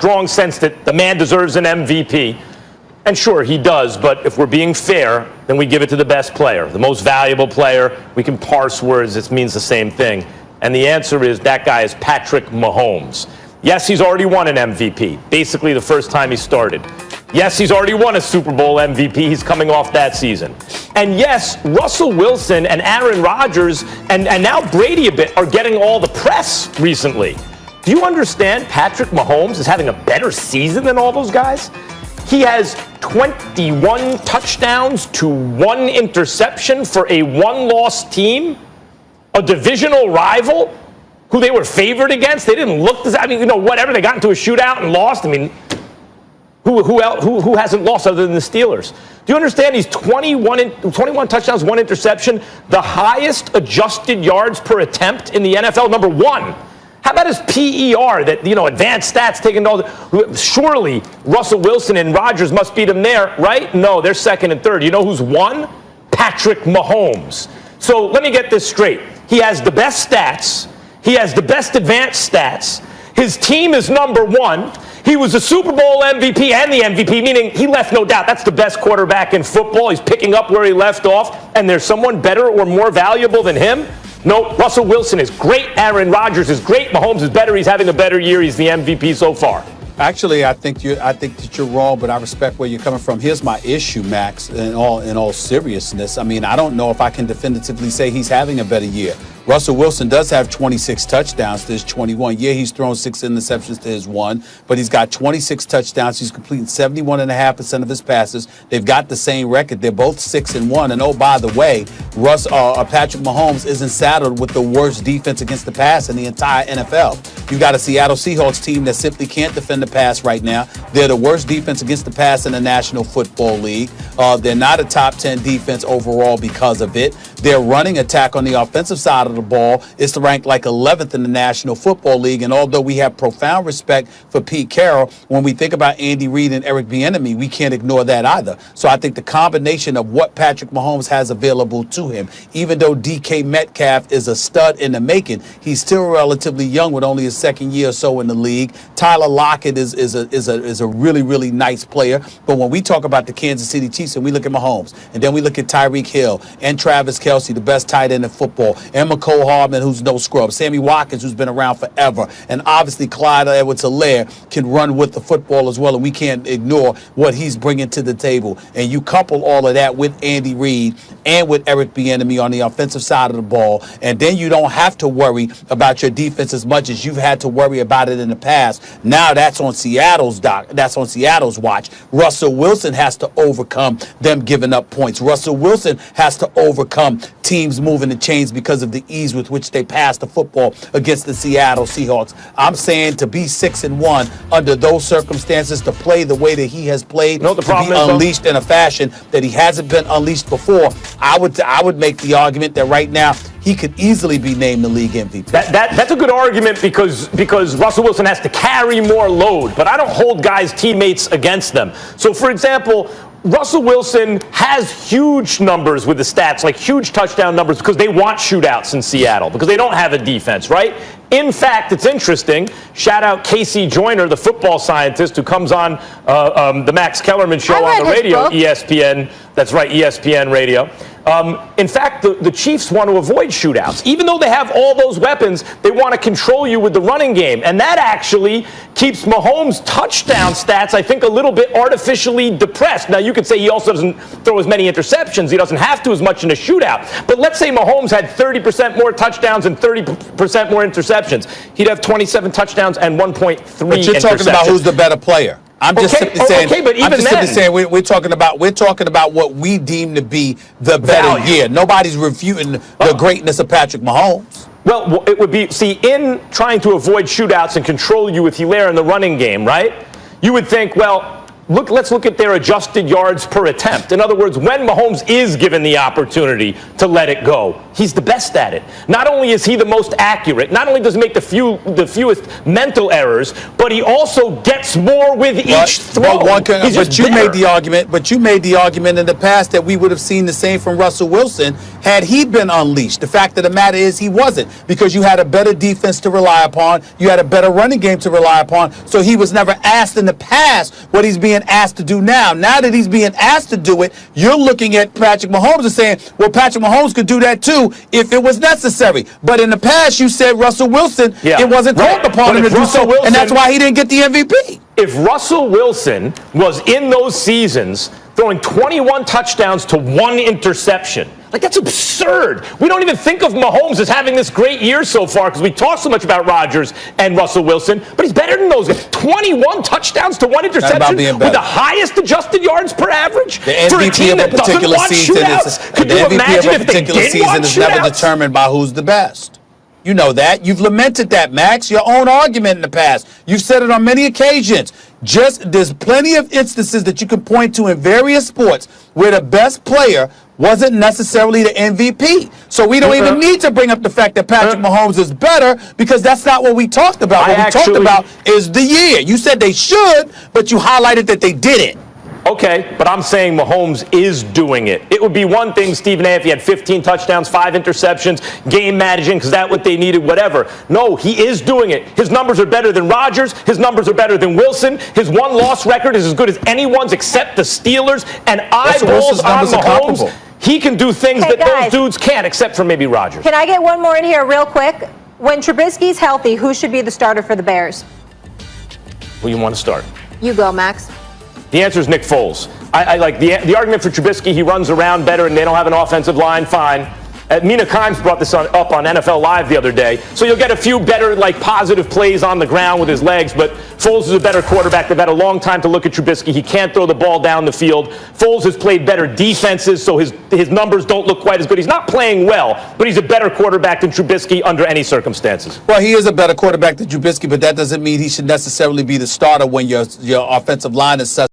strong sense that the man deserves an MVP. And sure, he does, but if we're being fair, then we give it to the best player, the most valuable player. We can parse words, it means the same thing. And the answer is that guy is Patrick Mahomes. Yes, he's already won an MVP, basically the first time he started. Yes, he's already won a Super Bowl MVP. He's coming off that season. And yes, Russell Wilson and Aaron Rodgers and now Brady a bit are getting all the press recently. Do you understand Patrick Mahomes is having a better season than all those guys? He has 21 touchdowns to 1 interception for a one-loss team, a divisional rival who they were favored against. They didn't look this. I mean, whatever. They got into a shootout and lost. I mean, who hasn't lost other than the Steelers? Do you understand? He's 21 touchdowns, 1 interception, the highest adjusted yards per attempt in the NFL, number 1. How about his PER, that, advanced stats taken all surely Russell Wilson and Rodgers must beat him there, right? No, they're second and third. You know who's won? Patrick Mahomes. So let me get this straight. He has the best stats. He has the best advanced stats. His team is number 1. He was the Super Bowl MVP and the MVP, meaning he left no doubt. That's the best quarterback in football. He's picking up where he left off, and there's someone better or more valuable than him? No, Russell Wilson is great. Aaron Rodgers is great. Mahomes is better. He's having a better year. He's the MVP so far. Actually, I think that you're wrong, but I respect where you're coming from. Here's my issue, Max, in all seriousness. I mean, I don't know if I can definitively say he's having a better year. Russell Wilson does have 26 touchdowns to his 21. Yeah, he's thrown 6 interceptions to his 1, but he's got 26 touchdowns. He's completing 71.5% of his passes. They've got the same record. They're both 6-1. And oh, by the way, Patrick Mahomes isn't saddled with the worst defense against the pass in the entire NFL. You've got a Seattle Seahawks team that simply can't defend the pass right now. They're the worst defense against the pass in the National Football League. They're not a top 10 defense overall because of it. Their running attack on the offensive side of the ball is ranked like 11th in the National Football League. And although we have profound respect for Pete Carroll, when we think about Andy Reid and Eric Bieniemy, we can't ignore that either. So I think the combination of what Patrick Mahomes has available to him, even though DK Metcalf is a stud in the making, he's still relatively young with only his second year or so in the league. Tyler Lockett is a really, really nice player. But when we talk about the Kansas City Chiefs and we look at Mahomes, and then we look at Tyreek Hill and Travis Kelce, the best tight end in football, and McCole Hardman, who's no scrub, Sammy Watkins, who's been around forever, and obviously Clyde Edwards-Helaire can run with the football as well, and we can't ignore what he's bringing to the table. And you couple all of that with Andy Reid and with Eric Bieniemy on the offensive side of the ball, and then you don't have to worry about your defense as much as you've had to worry about it in the past. Now that's on Seattle's watch. Russell Wilson has to overcome them giving up points. Russell Wilson has to overcome teams moving the chains because of the ease with which they pass the football against the Seattle Seahawks. I'm saying to be 6-1 under those circumstances, to play the way that he has played, to be unleashed in a fashion that he hasn't been unleashed before, I would make the argument that right now he could easily be named the league MVP. That's a good argument because Russell Wilson has to carry more load, but I don't hold guys' teammates against them. So, for example, Russell Wilson has huge numbers with the stats, like huge touchdown numbers, because they want shootouts in Seattle, because they don't have a defense, right? In fact, it's interesting. Shout out Casey Joyner, the football scientist who comes on the Max Kellerman show on the radio, ESPN. That's right, ESPN radio. In fact, the Chiefs want to avoid shootouts. Even though they have all those weapons, they want to control you with the running game. And that actually keeps Mahomes' touchdown stats, I think, a little bit artificially depressed. Now, you could say he also doesn't throw as many interceptions. He doesn't have to as much in a shootout. But let's say Mahomes had 30% more touchdowns and 30% more interceptions. He'd have 27 touchdowns and 1.3 interceptions. But you're talking about who's the better player. I'm just simply saying. Okay, but even then, we're talking about what we deem to be the better year. Nobody's refuting the greatness of Patrick Mahomes. Well, it would be, in trying to avoid shootouts and control you with Helaire in the running game, right? You would think, well, Let's look at their adjusted yards per attempt. In other words, when Mahomes is given the opportunity to let it go, he's the best at it. Not only is he the most accurate, not only does he make the fewest mental errors, but he also gets more with each throw. But you made the argument in the past that we would have seen the same from Russell Wilson had he been unleashed. The fact of the matter is he wasn't, because you had a better defense to rely upon, you had a better running game to rely upon, so he was never asked in the past what he's being asked to do now. Now that he's being asked to do it, you're looking at Patrick Mahomes and saying, well, Patrick Mahomes could do that too if it was necessary. But in the past, you said Russell Wilson, it wasn't called upon him to do so, and that's why he didn't get the MVP. If Russell Wilson was in those seasons throwing 21 touchdowns to 1 interception, like, that's absurd. We don't even think of Mahomes as having this great year so far because we talk so much about Rodgers and Russell Wilson, but he's better than those guys. 21 touchdowns to 1 interception with the highest adjusted yards per average the MVP of a particular season is never determined by who's the best. You know that. You've lamented that, Max. Your own argument in the past. You've said it on many occasions. There's plenty of instances that you can point to in various sports where the best player wasn't necessarily the MVP. So we don't even need to bring up the fact that Patrick Mahomes is better, because that's not what we talked about. What we talked about is the year. You said they should, but you highlighted that they didn't. Okay, but I'm saying Mahomes is doing it. It would be one thing, Stephen A., if he had 15 touchdowns, 5 interceptions, game managing, because that's what they needed, whatever. No, he is doing it. His numbers are better than Rodgers. His numbers are better than Wilson. His one-loss record is as good as anyone's except the Steelers. And eyeballs on Mahomes, he can do things that those dudes can't, except for maybe Rodgers. Can I get one more in here real quick? When Trubisky's healthy, who should be the starter for the Bears? Who you want to start? You go, Max. The answer is Nick Foles. I like the argument for Trubisky. He runs around better and they don't have an offensive line. Fine. Mina Kimes brought this up on NFL Live the other day. So you'll get a few better, positive plays on the ground with his legs, but Foles is a better quarterback. They've had a long time to look at Trubisky. He can't throw the ball down the field. Foles has played better defenses, so his numbers don't look quite as good. He's not playing well, but he's a better quarterback than Trubisky under any circumstances. Well, he is a better quarterback than Trubisky, but that doesn't mean he should necessarily be the starter when your offensive line is such